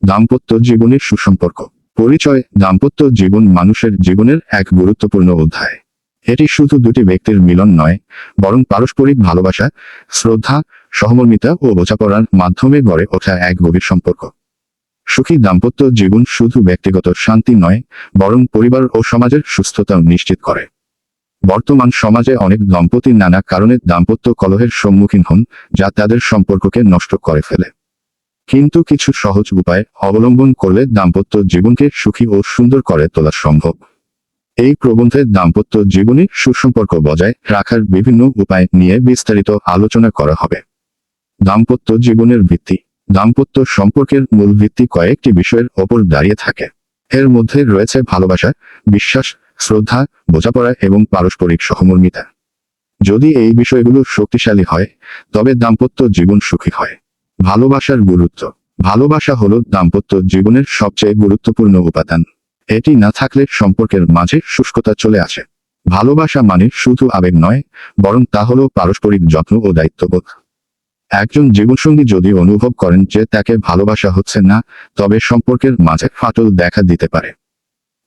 দাম্পত্য জীবনের সুসম্পর্ক পরিচয়। দাম্পত্য জীবন মানুষের জীবনের এক গুরুত্বপূর্ণ অধ্যায়। এটি শুধু দুটি ব্যক্তির মিলন নয়, বরং পারস্পরিক ভালোবাসা, শ্রদ্ধা, সহমর্মিতা ও বোঝাপড়ার মাধ্যমে গড়ে ওঠা এক গভীর সম্পর্ক। সুখী দাম্পত্য জীবন শুধু ব্যক্তিগত শান্তি নয়, বরং পরিবার ও সমাজের সুস্থতাও নিশ্চিত করে। বর্তমান সমাজে অনেক দম্পতি নানা কারণে দাম্পত্য কলহের সম্মুখীন হন, যা তাদের সম্পর্ককে নষ্ট করে ফেলে। কিন্তু কিছু সহজ উপায় অবলম্বন করলে দাম্পত্য জীবনকে সুখী ও সুন্দর করে তোলা সম্ভব। এই প্রবন্ধে দাম্পত্য জীবনে সুসম্পর্ক বজায় রাখার বিভিন্ন উপায় নিয়ে বিস্তারিত আলোচনা করা হবে। দাম্পত্য জীবনের ভিত্তি। দাম্পত্য সম্পর্কের মূল ভিত্তি কয়েকটি বিষয়ের ওপর দাঁড়িয়ে থাকে। এর মধ্যে রয়েছে ভালোবাসা, বিশ্বাস, শ্রদ্ধা, বোঝাপড়া এবং পারস্পরিক সহমর্মিতা। যদি এই বিষয়গুলো শক্তিশালী হয়, তবে দাম্পত্য জীবন সুখী হয়। ভালোবাসার গুরুত্ব। ভালোবাসা হলো দাম্পত্য জীবনের সবচেয়ে গুরুত্বপূর্ণ উপাদান। এটি না থাকলে সম্পর্কের মাঝে শুষ্কতা চলে আসে। ভালোবাসা মানে শুধু আবেগ নয়, বরং তা হলো পারস্পরিক যত্ন ও দায়িত্ববোধ। একজন জীবনসঙ্গী যদি অনুভব করেন যে তাকে ভালোবাসা হচ্ছে না, তবে সম্পর্কের মাঝে ফাটল দেখা দিতে পারে।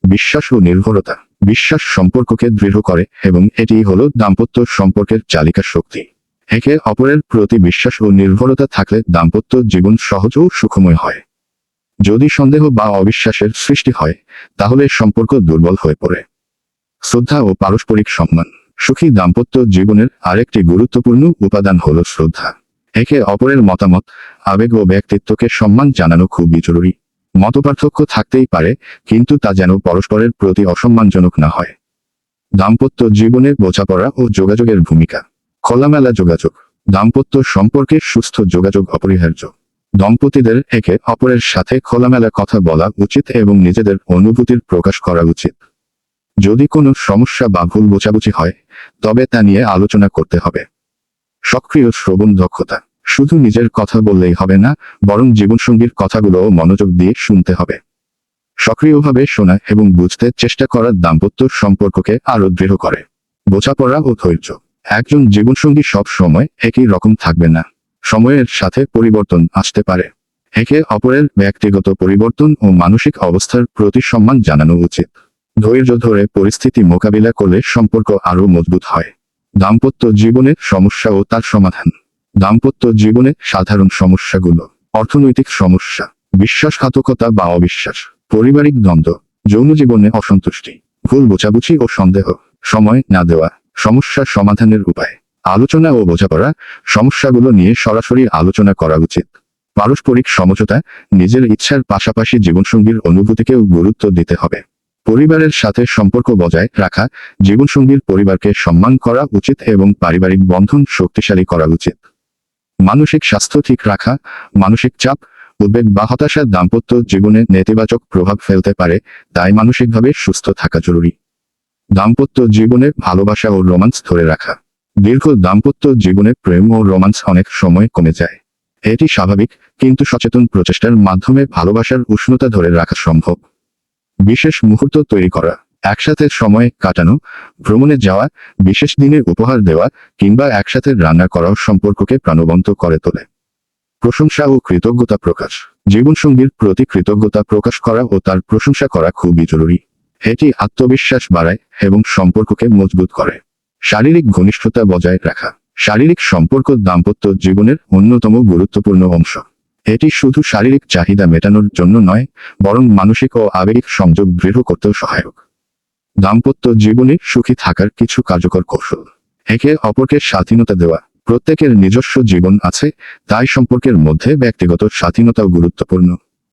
বিশ্বাস ও নির্ভরতা। বিশ্বাস সম্পর্ককে দৃঢ় করে এবং এটি হলো দাম্পত্য সম্পর্কের চালিকা শক্তি। একে অপরের প্রতি বিশ্বাস ও নির্ভরতা থাকলে দাম্পত্য জীবন সহজ ও সুখময় হয়। যদি সন্দেহ বা অবিশ্বাসের সৃষ্টি হয়, তাহলে সম্পর্ক দুর্বল হয়ে পড়ে। শ্রদ্ধা ও পারস্পরিক সম্মান। সুখী দাম্পত্য জীবনের আরেকটি গুরুত্বপূর্ণ উপাদান হল শ্রদ্ধা। একে অপরের মতামত, আবেগ ও ব্যক্তিত্বকে সম্মান জানানো খুবই জরুরি। মতপার্থক্য থাকতেই পারে, কিন্তু তা যেন পরস্পরের প্রতি অসম্মানজনক না হয়। দাম্পত্য জীবনে বোঝাপড়া ও যোগাযোগের ভূমিকা। খোলামেলা যোগাযোগ। দাম্পত্য সম্পর্কে সুস্থ যোগাযোগ অপরিহার্য। দম্পতিদের একে অপরের সাথে খোলামেলা কথা বলা উচিত এবং নিজেদের অনুভূতির প্রকাশ করা উচিত। যদি কোনো সমস্যা বা ভুল বোঝাবুঝি হয়, তবে তা নিয়ে আলোচনা করতে হবে। সক্রিয় শ্রবণ দক্ষতা। শুধু নিজের কথা বললেই হবে না, বরং জীবনসঙ্গীর কথাগুলোও মনোযোগ দিয়ে শুনতে হবে। সক্রিয়ভাবে শোনা এবং বুঝতে চেষ্টা করা দাম্পত্য সম্পর্ককে আরো দৃঢ় করে। বোঝাপড়া ও ধৈর্য। একজন জীবনসঙ্গী সব সময় একই রকম থাকবে না। সময়ের সাথে পরিবর্তন আসতে পারে। একে অপরের ব্যক্তিগত পরিবর্তন ও মানসিক অবস্থার প্রতি সম্মান জানানো উচিত। ধৈর্য ধরে পরিস্থিতি মোকাবিলা করলে সম্পর্ক আরো মজবুত হয়। দাম্পত্য জীবনে সমস্যা ও তার সমাধান। দাম্পত্য জীবনে সাধারণ সমস্যাগুলো: অর্থনৈতিক সমস্যা, বিশ্বাসঘাতকতা বা অবিশ্বাস, পারিবারিক দ্বন্দ্ব, যৌন জীবনে অসন্তুষ্টি, ভুল বোঝাবুঝি ও সন্দেহ, সময় না দেওয়া। সমস্যা সমাধানের উপায়: আলোচনা ও বোঝাপড়া। সমস্যাগুলো নিয়ে সরাসরি আলোচনা করা উচিত। পারস্পরিক সমঝোতা। নিজের ইচ্ছার পাশাপাশি জীবনসঙ্গীর অনুভূতিকেও গুরুত্ব দিতে হবে। পরিবারের সাথে সম্পর্ক বজায় রাখা। জীবনসঙ্গীর পরিবারকে সম্মান করা উচিত এবং পারিবারিক বন্ধন শক্তিশালী করা উচিত। মানসিক স্বাস্থ্য ঠিক রাখা। মানসিক চাপ, উদ্বেগ বা হতাশা দাম্পত্য জীবনে নেতিবাচক প্রভাব ফেলতে পারে, তাই মানসিকভাবে সুস্থ থাকা জরুরি। দাম্পত্য জীবনে ভালোবাসা ও রোমান্স ধরে রাখা। দীর্ঘ দাম্পত্য জীবনে প্রেম ও রোমান্স অনেক সময় কমে যায়। এটি স্বাভাবিক, কিন্তু সচেতন প্রচেষ্টার মাধ্যমে ভালোবাসার উষ্ণতা ধরে রাখা সম্ভব। বিশেষ মুহূর্ত তৈরি করা। একসাথে সময় কাটানো, ভ্রমণে যাওয়া, বিশেষ দিনে উপহার দেওয়া কিংবা একসাথে রান্না করাও সম্পর্ককে প্রাণবন্ত করে তোলে। প্রশংসা ও কৃতজ্ঞতা প্রকাশ। জীবনসঙ্গীর প্রতি কৃতজ্ঞতা প্রকাশ করা ও তার প্রশংসা করা খুবই জরুরি। এটি আত্মবিশ্বাস বাড়ায় এবং সম্পর্ককে মজবুত করে। শারীরিক ঘনিষ্ঠতা বজায় রাখা। শারীরিক সম্পর্ক দাম্পত্য জীবনের অন্যতম গুরুত্বপূর্ণ অংশ। এটি শুধু শারীরিক চাহিদা মেটানোর জন্য নয়, বরং মানসিক ও আবেগিক সংযোগ দৃঢ় করতেও সহায়ক। দাম্পত্য জীবনে সুখী থাকার কিছু কার্যকর কৌশল: একে অপরকে স্বাধীনতা দেওয়া। প্রত্যেকের নিজস্ব জীবন আছে, তাই সম্পর্কের মধ্যে ব্যক্তিগত স্বাধীনতাও গুরুত্বপূর্ণ।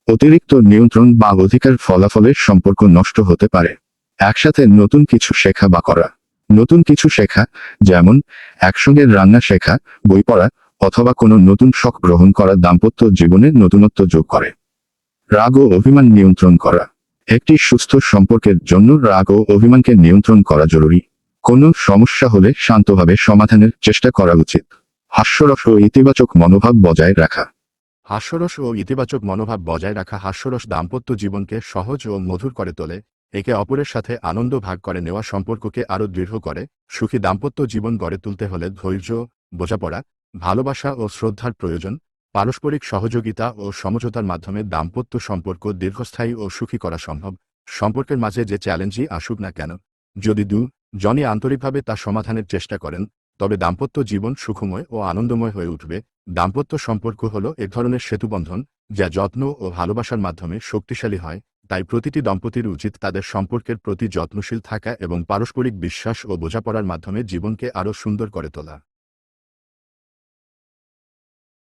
অতিরিক্ত নিয়ন্ত্রণ বা অধিকার ফলাফলে সম্পর্ক নষ্ট হতে পারে। একসাথে নতুন কিছু শেখা বা করা। নতুন কিছু শেখা, যেমন একসঙ্গে রান্না শেখা, বই পড়া অথবা কোনো নতুন শখ গ্রহণ করা দাম্পত্য জীবনে নতুনত্ব যোগ করে। রাগ ও অভিমান নিয়ন্ত্রণ করা। একটি সুস্থ সম্পর্কের জন্য রাগ ও অভিমানকে নিয়ন্ত্রণ করা জরুরি। কোনো সমস্যা হলে শান্তভাবে সমাধানের চেষ্টা করা উচিত। হাস্যরস ও ইতিবাচক মনোভাব বজায় রাখা। হাস্যরস ও ইতিবাচক মনোভাব বজায় রাখা। হাস্যরস দাম্পত্য জীবনকে সহজ ও মধুর করে তোলে। একে অপরের সাথে আনন্দ ভাগ করে নেওয়া সম্পর্ককে আরও দৃঢ় করে। সুখী দাম্পত্য জীবন গড়ে তুলতে হলে ধৈর্য, বোঝাপড়া, ভালোবাসা ও শ্রদ্ধার প্রয়োজন। পারস্পরিক সহযোগিতা ও সমঝোতার মাধ্যমে দাম্পত্য সম্পর্ক দীর্ঘস্থায়ী ও সুখী করা সম্ভব। সম্পর্কের মাঝে যে চ্যালেঞ্জই আসুক না কেন, যদি জনই আন্তরিকভাবে তা সমাধানের চেষ্টা করেন, তবে দাম্পত্য জীবন সুখময় ও আনন্দময় হয়ে উঠবে। দাম্পত্য সম্পর্ক হলো এক ধরনের সেতুবন্ধন, যা যত্ন ও ভালোবাসার মাধ্যমে শক্তিশালী হয়। তাই প্রতিটি দম্পতির উচিত তাদের সম্পর্কের প্রতি যত্নশীল থাকা এবং পারস্পরিক বিশ্বাস ও বোঝাপড়ার মাধ্যমে জীবনকে আরও সুন্দর করে তোলা।